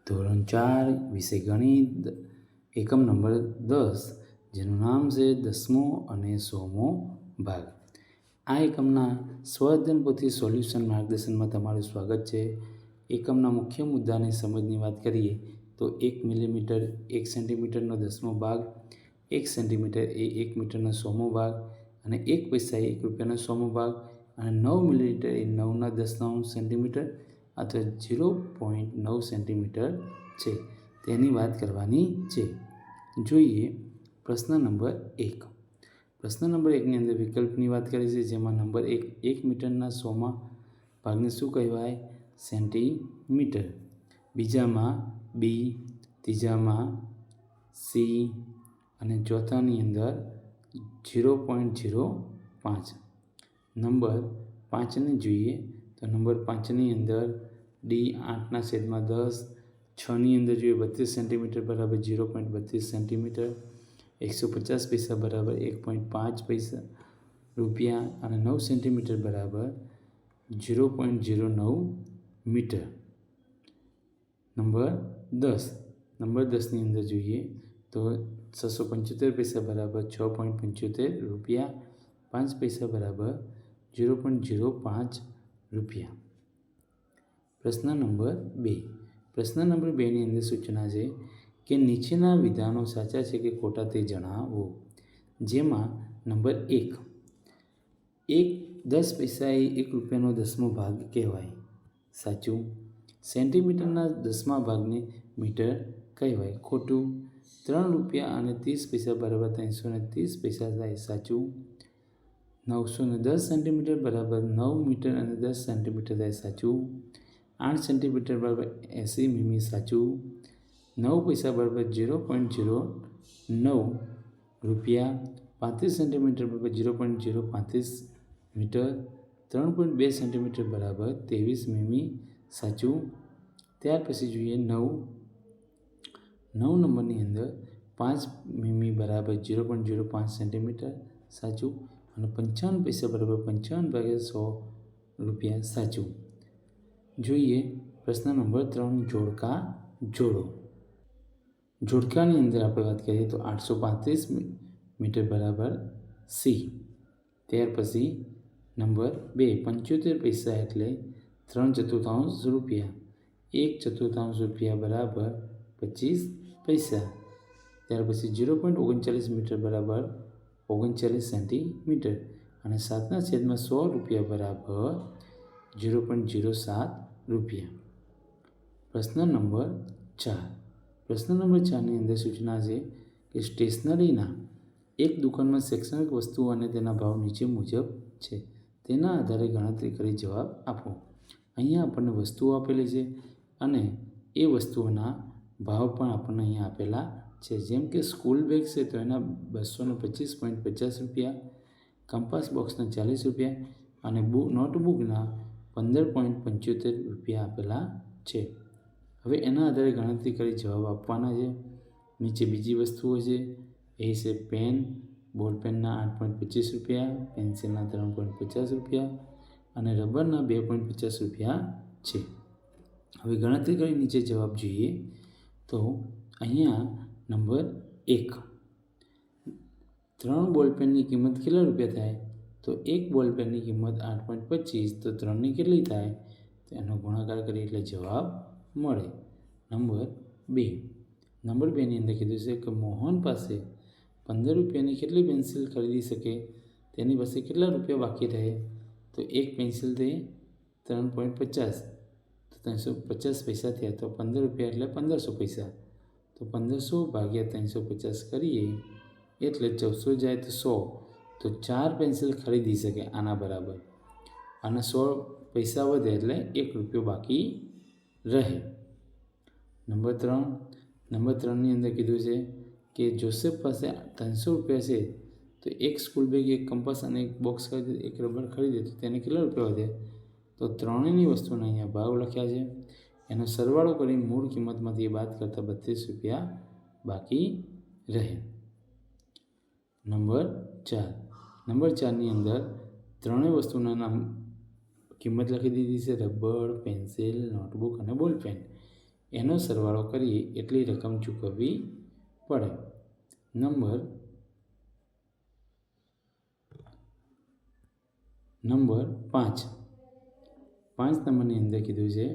ધોરણ 4 વિષય ગણિત એકમ નંબર 10 જેનું નામ છે 10મો અને 100મો ભાગ. આ એકમના સ્વઅધ્યયન પોથી સોલ્યુશન માર્ગદર્શનમાં તમારું સ્વાગત છે. એકમના મુખ્ય મુદ્દાની સમજની વાત કરીએ તો 1 મિલીમીટર 1 સેન્ટીમીટરનો 10મો ભાગ, 1 સેન્ટીમીટર એ 1 મીટરનો 100મો ભાગ અને 1 પૈસા એ 1 રૂપિયાનો 100મો ભાગ અને 9 મિલીમીટર એ 9.10 સેન્ટીમીટર અથવા 0.9 સેન્ટીમીટર છે. તેની વાત કરવાની છે. જોઈએ પ્રશ્ન નંબર 1. પ્રશ્ન નંબર 1ની અંદર વિકલ્પની વાત કરી છે, જેમાં નંબર 1 મીટરના 100મા ભાગને શું કહેવાય? સેન્ટીમીટર. બીજામાં બી, ત્રીજામાં સી અને ચોથાની અંદર 0.05. નંબર 5ને જોઈએ તો નંબર 5ની અંદર ડી 8/10, 6ની અંદર જોઈએ 32 સેન્ટીમીટર બરાબર 0.32 સેન્ટીમીટર, 150 પૈસા બરાબર 1.5 પૈસા રૂપિયા અને 9 સેન્ટીમીટર બરાબર 0.09 મીટર. નંબર 10ની અંદર જોઈએ તો 675 પૈસા બરાબર 6.75 રૂપિયા, 5 પૈસા બરાબર 0.05 રૂપિયા. પ્રશ્ન નંબર 2. પ્રશ્ન નંબર 2ની અંદર સૂચના છે કે નીચેના વિધાનો સાચા છે કે ખોટા તે જણાવો. જેમાં નંબર 1, 10 પૈસા એ 1 રૂપિયાનો 10મો ભાગ કહેવાય. સાચું. સેન્ટીમીટરના 10મા ભાગને મીટર કહેવાય. ખોટું. 3 રૂપિયા અને 30 પૈસા બરાબર 330 પૈસા થાય. સાચું. 910 સેન્ટીમીટર બરાબર 9 મીટર અને 10 સેન્ટીમીટર થાય. સાચું. 8 સેન્ટીમીટર બરાબર 80 મીમી. સાચું. 9 પૈસા બરાબર 0.09 રૂપિયા. 35 સેન્ટીમીટર બરાબર 0.035 મીટર. 3.2 સેન્ટીમીટર બરાબર 23 મીમી. સાચું. ત્યાર પછી જોઈએ 9 નંબરની અંદર 5 મીમી બરાબર 0.05 સેન્ટીમીટર. સાચું. અને 55 પૈસા બરાબર 55/100 રૂપિયા. સાચું. જોઈએ પ્રશ્ન નંબર 3, જોડકા જોડો. જોડકાની અંદર આપણે વાત કરીએ તો 835 મીટર બરાબર સી. ત્યાર પછી નંબર 2, 75 પૈસા એટલે 3/4 રૂપિયા. 1/4 રૂપિયા બરાબર 25 પૈસા. ત્યાર પછી 0.39 મીટર બરાબર 39 સેન્ટીમીટર અને 7/100 રૂપિયા બરાબર 0.07 રૂપિયા. પ્રશ્ન નંબર 4. પ્રશ્ન નંબર 4ની અંદર સૂચના છે કે સ્ટેશનરીના એક દુકાનમાં શૈક્ષણિક વસ્તુઓ અને તેના ભાવ નીચે મુજબ છે. તેના આધારે ગણતરી કરી જવાબ આપો. અહીંયા આપણને વસ્તુઓ આપેલી છે અને એ વસ્તુઓના ભાવ પણ આપણને અહીંયા આપેલા છે. જેમ કે સ્કૂલ બેગ છે તો એના 225.50 રૂપિયા, કંપાસ બોક્સના 40 રૂપિયા અને નોટબુકના 15.75 રૂપિયા આપેલા છે. હવે એના આધારે ગણતરી કરી જવાબ આપવાના છે. નીચે બીજી વસ્તુઓ છે એ છે પેન, બોલપેનના 8.25 રૂપિયા, પેન્સિલના 3.50 રૂપિયા અને રબરના 2.50 રૂપિયા છે. હવે ગણતરી કરી નીચે જવાબ જોઈએ તો અહીંયા નંબર 1, 3 બોલપેનની કિંમત કેટલા રૂપિયા થાય? તો 1 બોલપેનની કિંમત 8.25, તો 3ની કેટલી થાય? તો એનો ગુણાકાર કરીએ એટલે જવાબ મળે. નંબર 2ની અંદર કીધું છે કે મોહન પાસે 15 રૂપિયાની કેટલી પેન્સિલ ખરીદી શકે? તેની પાસે કેટલા રૂપિયા બાકી રહે? તો એક પેન્સિલ તે 3.50, તો 350 પૈસા થયા. તો 15 રૂપિયા એટલે 1500 પૈસા. તો 1500 ભાગ્યા 350 કરીએ એટલે 1400 જાય તો 100. તો 4 પેન્સિલ ખરીદી શકે આના બરાબર. અને 100 પૈસા વધે એટલે 1 રૂપિયો બાકી રહે. નંબર 3ની અંદર કીધું છે કે જોસેફ પાસે 300 રૂપિયા છે તો એક સ્કૂલ બેગ, એક કંપાસ અને એક બોક્સ ખરીદે, એક રબર ખરીદે તો તેને કેટલા રૂપિયા વધે? તો ત્રણેયની વસ્તુના અહીંયા ભાવ લખ્યા છે. એનો સરવાળો કરી મૂળ કિંમતમાંથી બાદ કરતાં 32 રૂપિયા બાકી રહે. નંબર 4ની અંદર ત્રણેય વસ્તુના નામ કિંમત લખી દીધી છે: રબર, પેન્સિલ, નોટબુક અને બોલપેન. એનો સરવાળો કરીએ એટલી રકમ ચૂકવવી પડે. નંબર 5. 5 નંબરની અંદર કીધું છે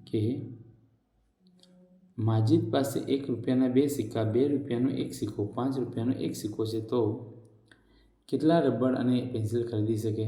કે માજીદ પાસે 1 રૂપિયાના 2 સિક્કા, 2 રૂપિયાનો 1 સિક્કો, 5 રૂપિયાનો 1 સિક્કો છે, તો કેટલા રબર અને પેન્સિલ ખરીદી શકે?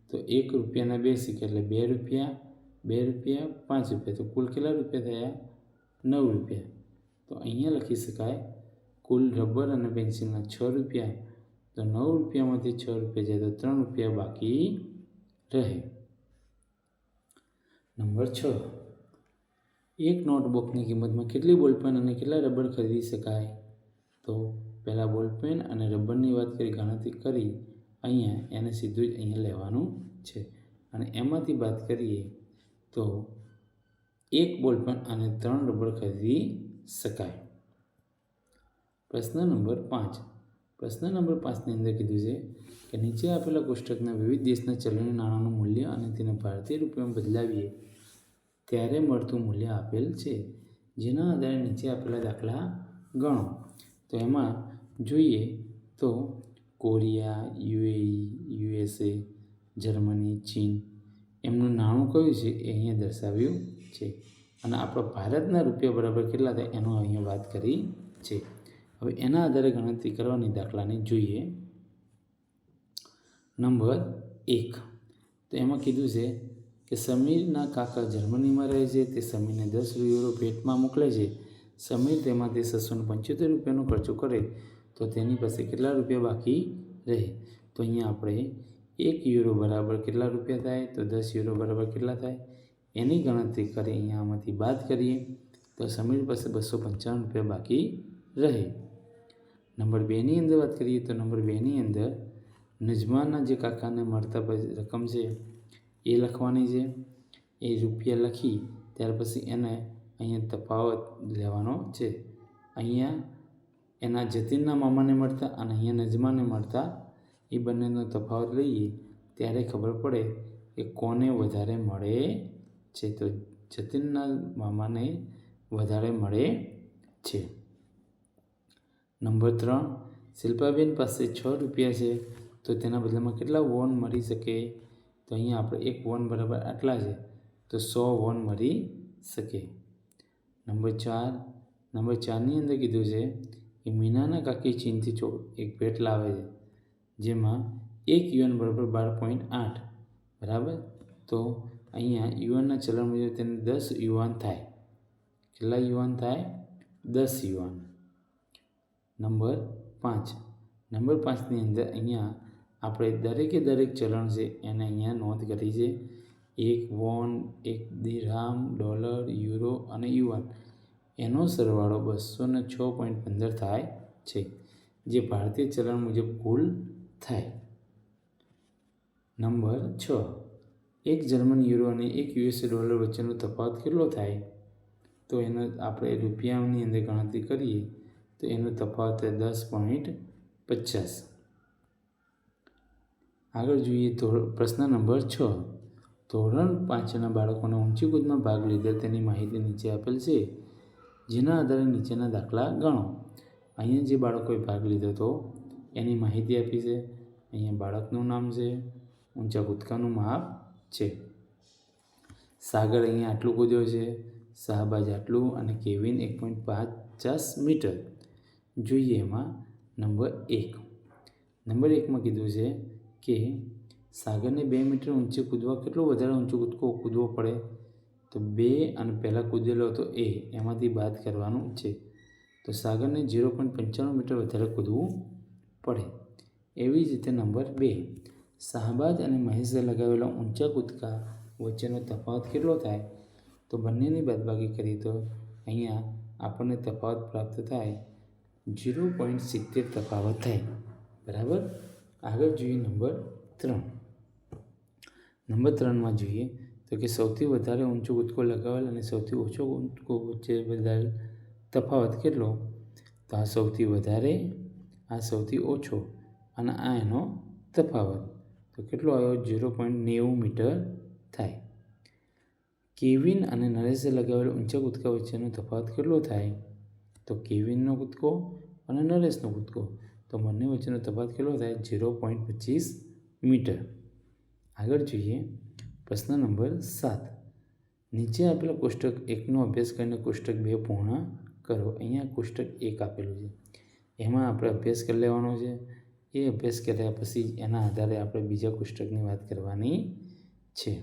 તો 1 રૂપિયાના 2 સિક્કા એટલે 2 રૂપિયા, 2 રૂપિયા, 5 રૂપિયા, તો કુલ કેટલા રૂપિયા થયા? 9 રૂપિયા. તો અહીંયા લખી શકાય કુલ રબર અને પેન્સિલના 6 રૂપિયા. તો 9 રૂપિયામાંથી 6 રૂપિયા જાય તો 3 રૂપિયા બાકી રહે. નંબર 6. એક નોટબુકની કિંમતમાં કેટલી બોલપેન અને કેટલા રબર ખરીદી શકાય? તો પહેલાં બોલપેન અને રબરની વાત કરી, ગણતરી કરી અહીંયા એને સીધું જ અહીંયા લેવાનું છે અને એમાંથી વાત કરીએ તો 1 બોલપેન અને 3 રબર ખરીદી શકાય. પ્રશ્ન નંબર 5. પ્રશ્ન નંબર 5ની અંદર કીધું છે કે નીચે આપેલા કોષ્ટકના વિવિધ દેશના ચલણી નાણાંનું મૂલ્ય અને તેને ભારતીય રૂપિયામાં બદલાવીએ ત્યારે મળતું મૂલ્ય આપેલ છે. જેના આધારે નીચે આપેલા દાખલા ગણો. તો એમાં જોઈએ તો કોરિયા, યુએઈ, યુએસએ, જર્મની, ચીન એમનું નાણું કયું છે એ અહીંયા દર્શાવ્યું છે અને આપણા ભારતના રૂપિયા બરાબર કેટલા થાય એનો અહીંયા વાત કરી છે. હવે એના આધારે ગણતરી કરવાની દાખલાને જોઈએ. નંબર 1. તો એમાં કીધું છે કે સમીરના કાકા જર્મનીમાં રહે છે. તે સમીરને 10 યુરો ભેટમાં મોકલે છે. સમીર તેમાંથી 675 રૂપિયાનો ખર્ચો કરે તો તેની પાસે કેટલા રૂપિયા બાકી રહે? તો અહીંયા આપણે 1 યુરો બરાબર કેટલા રૂપિયા થાય? તો 10 યુરો બરાબર કેટલા થાય? એની ગણતરી કરી અહીંયા આમાંથી બાદ કરીએ તો સમીર પાસે 255 રૂપિયા બાકી રહે. નંબર 2ની અંદર વાત કરીએ તો નંબર 2ની અંદર નજમાના જે કાકાને મળતા રકમ છે એ લખવાની છે. એ રૂપિયા લખી ત્યાર પછી એને અહીંયા તફાવત લેવાનો છે. અહીંયા એના જતીનના મામાને મળતા અને અહીંયા નજમાને મળતા એ બંનેનો તફાવત લઈએ ત્યારે ખબર પડે કે કોને વધારે મળે છે. તો જતીનના મામાને વધારે મળે છે. નંબર 3. શિલ્પાબેન પાસે 6 રૂપિયા છે તો તેના બદલામાં કેટલા વોન મળી શકે? તો અહીંયા આપણે 1 વોન બરાબર આટલા છે તો 100 વોન મળી શકે. નંબર 4. નંબર 4ની અંદર કીધું છે કે મીનાના કાકી ચીનથી એક ભેટ લાવે છે જેમાં 1 યુએન બરાબર 12.8 બરાબર. તો અહીંયા યુએનના ચલણ મુજબ તેને 10 યુઆન થાય. કેટલા યુઆન થાય? 10 યુઆન. નંબર 5. નંબર 5ની અંદર અહીંયા આપણે દરેકે દરેક ચલણ છે એને અહીંયા નોંધ કરી છે. 1 વોન, 1 દિરહામ, ડોલર, યુરો અને યુઆન એનો સરવાળો 206.15 થાય છે જે ભારતીય ચલણ મુજબ કુલ થાય. નંબર 6. 1 જર્મન યુરો અને 1 યુએસએ ડોલર વચ્ચેનો તફાવત કેટલો થાય? તો એનો આપણે રૂપિયાની અંદર ગણતરી કરીએ તો એનો તફાવત 10.50. આગળ જોઈએ તો પ્રશ્ન નંબર 6. ધોરણ 5ના બાળકોને ઊંચી કૂદમાં ભાગ લીધેલ તેની માહિતી નીચે આપેલ છે. જેના આધારે નીચેના દાખલા ગણો. અહીંયા જે બાળકોએ ભાગ લીધો હતો એની માહિતી આપી છે. અહીંયા બાળકનું નામ છે, ઊંચા કૂદકાનું માપ છે. સાગર અહીંયા આટલું કૂદ્યો છે, શાહબાજ આટલું અને કેવિન 1.50 મીટર. જોઈએ એમાં નંબર 1. નંબર 1માં કીધું છે કે સાગરને 2 મીટર ઊંચે કૂદવા કેટલો વધારે ઊંચો કૂદકો કૂદવો પડે? તો 2 અને પહેલાં કૂદેલો હતો એમાંથી બાદ કરવાનું છે. તો સાગરને 0.95 મીટર વધારે કૂદવું પડે. એવી જ રીતે નંબર 2. શાહબાજ અને મહેશે લગાવેલા ઊંચા કૂદકા વચ્ચેનો તફાવત કેટલો થાય? તો બંનેની બાદબાકી કરીએ તો અહીંયા આપણને તફાવત પ્રાપ્ત થાય 0.70 તફાવત થાય. બરાબર. આગળ જોઈએ નંબર 3. નંબર 3માં જોઈએ તો કે સૌથી વધારે ઊંચો કૂદકો લગાવેલ અને સૌથી ઓછો કૂદકો વચ્ચે બદલાયેલ તફાવત કેટલો? તો આ સૌથી વધારે, આ સૌથી ઓછો અને આ એનો તફાવત. તો કેટલો આવ્યો? 0.90 મીટર થાય. કેવિન અને નરેશે લગાવેલ ઊંચા કૂદકા વચ્ચેનો તફાવત કેટલો થાય? તો કેવિનનો કૂદકો અને નરેશનો કૂદકો, તો બંને વચ્ચેનો તફાવત કેટલો થાય? 0.25 મીટર. આગળ જોઈએ પ્રશ્ન નંબર 7. નીચે આપેલા કોષ્ટક 1નો અભ્યાસ કરીને કોષ્ટક 2 પૂર્ણ કરો. અહીંયા કોષ્ટક 1 આપેલું છે, એમાં આપણે અભ્યાસ કરી લેવાનો છે. એ અભ્યાસ કર્યા પછી એના આધારે આપણે બીજા કોષ્ટકની વાત કરવાની છે.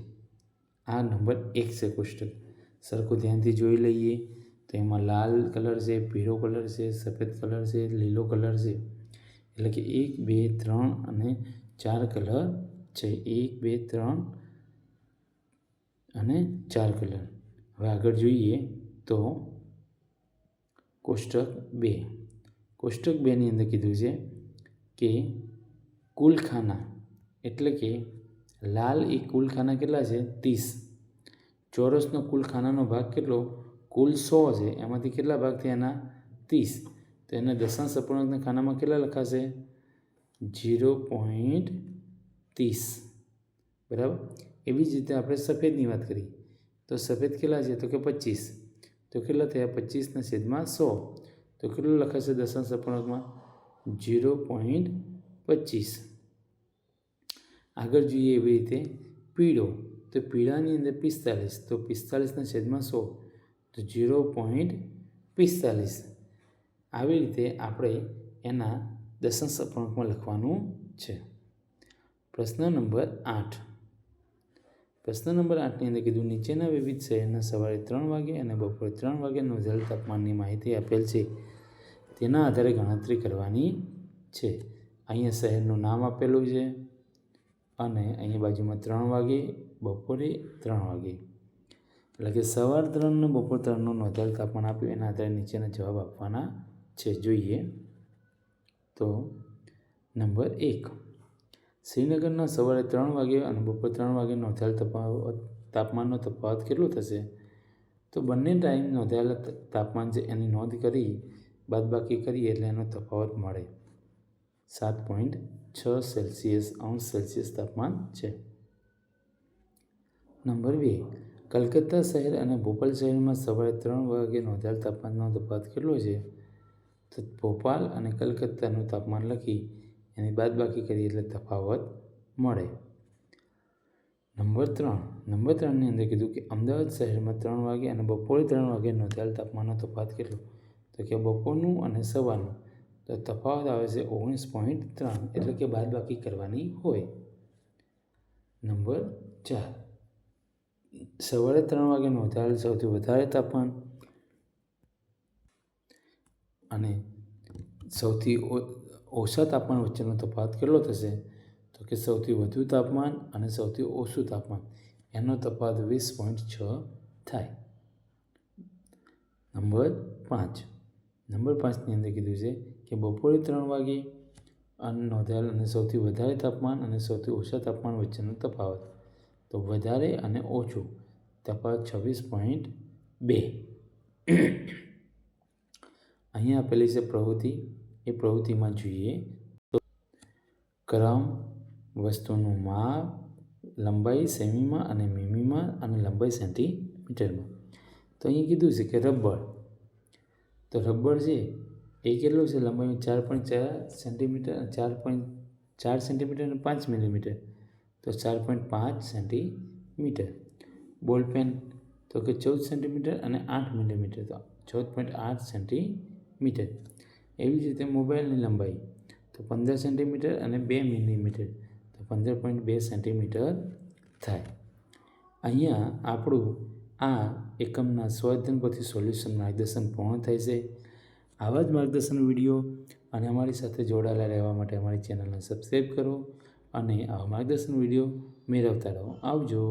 આ નંબર 1 છે કોષ્ટક. સરખું ધ્યાનથી જોઈ લઈએ તો એમાં લાલ કલર છે, પીળો કલર છે, સફેદ કલર છે, લીલો કલર છે. એટલે કે 1, 2, 3 અને 4 કલર છે. 1, 2, 3 અને 4 કલર. હવે આગળ જોઈએ તો કોષ્ટક 2. કોષ્ટક 2ની અંદર કીધું છે કે કુલ ખાના, એટલે કે લાલ એ કુલ ખાના કેટલા છે? 30. ચોરસનો કુલ ખાનાનો ભાગ કેટલો? કુલ 100 છે, એમાંથી કેટલા ભાગ થયા એના? 30. તો એના દશાંશ અપૂર્ણાંકના ખાનામાં કેટલા લખાશે? 0.30. બરાબર. એવી જ રીતે આપણે સફેદની વાત કરી તો સફેદ કેટલા છે? તો કે 25. તો કેટલા થયા? 25/100. તો કેટલું લખાશે દશાંશ અપૂર્ણાંકમાં? 0.25. આગળ જોઈએ એવી રીતે પીળો, તો પીળાની અંદર 45. તો 45/100 તો 0.45. આવી રીતે આપણે એના દશાંશ અપૂર્ણાંકમાં લખવાનું છે. પ્રશ્ન નંબર 8. પ્રશ્ન નંબર 8ની અંદર કીધું નીચેના વિવિધ શહેરના સવારે 3 વાગે અને બપોરે 3 વાગે નોંધાયેલ તાપમાનની માહિતી આપેલ છે. તેના આધારે ગણતરી કરવાની છે. અહીંયા શહેરનું નામ આપેલું છે અને અહીંયા બાજુમાં 3 વાગે, બપોરે 3 વાગે. એટલે કે સવાર 3 અને બપોર 3નું નોંધાયેલ તાપમાન આપ્યું, એના આધારે નીચેના જવાબ આપવાના છે. જોઈએ તો નંબર 1. શ્રીનગરના સવારે 3 વાગે અને બપોર 3 વાગે નોંધાયેલ તાપમાનનો તફાવત કેટલો થશે? તો બંને ટાઈમ નોંધાયેલા તાપમાન છે એની નોંધ કરી બાદબાકી કરીએ એટલે એનો તફાવત મળે. 7.6 અંશ સેલ્સિયસ તાપમાન છે. નંબર 2. કલકત્તા શહેર અને ભોપાલ શહેરમાં સવારે 3 વાગે નોંધાયેલ તાપમાનનો તફાવત કેટલો છે? તો ભોપાલ અને કલકત્તાનું તાપમાન લખી એની બાદબાકી કરીએ એટલે તફાવત મળે. નંબર 3. નંબર 3ની અંદર કીધું કે અમદાવાદ શહેરમાં 3 વાગે અને બપોરે 3 વાગે નોંધાયેલ તાપમાનનો તફાવત કેટલો? તો કે બપોરનું અને સવારનું, તો તફાવત આવે છે 19.3, એટલે કે બાદબાકી કરવાની હોય. નંબર 4. સવારે 3 વાગે નોંધાયેલ સૌથી વધારે તાપમાન અને સૌથી ઓછા તાપમાન વચ્ચેનો તફાવત કેટલો થશે? તો કે સૌથી વધુ તાપમાન અને સૌથી ઓછું તાપમાન, એનો તફાવત 20.6 થાય. નંબર 5. નંબર 5ની અંદર કીધું છે કે બપોરે 3 વાગે નોંધાયેલ અને સૌથી વધારે તાપમાન અને સૌથી ઓછા તાપમાન વચ્ચેનો તફાવત, તો વધારે અને ઓછું તફાવત 26.2. અહીંયા આપેલી છે પ્રવૃત્તિ. એ પ્રવૃત્તિમાં જોઈએ તો ક્રમ, વસ્તુનું માપ, લંબાઈ સેમીમાં અને મીમીમાં અને લંબાઈ સેન્ટીમીટરમાં. તો અહીંયા કીધું છે કે રબર, તો રબર છે એ કેટલું છે લંબાઈમાં? 4.4 સેન્ટીમીટર, 4.4 સેન્ટીમીટર અને 5 મિલીમીટર, તો 4.5 સેન્ટીમીટર. બોલપેન તો કે 14 સેન્ટીમીટર અને 8 મિલીમીટર, તો 14.8 સેન્ટીમીટર. એવી જ રીતે મોબાઈલની લંબાઈ તો 15 સેન્ટીમીટર અને 2 મિલીમીટર, તો 15.2 સેન્ટીમીટર થાય. અહીંયા આપણું આ એકમના સ્વાધ્યાય પરથી સોલ્યુશન માર્ગદર્શન પૂર્ણ થાય છે. આવા જ માર્ગદર્શન વિડીયો અને અમારી સાથે જોડાયેલા રહેવા માટે અમારી ચેનલને સબસ્ક્રાઈબ કરો અને આવા માર્ગદર્શન વિડીયો મેળવતા રહો. આવજો.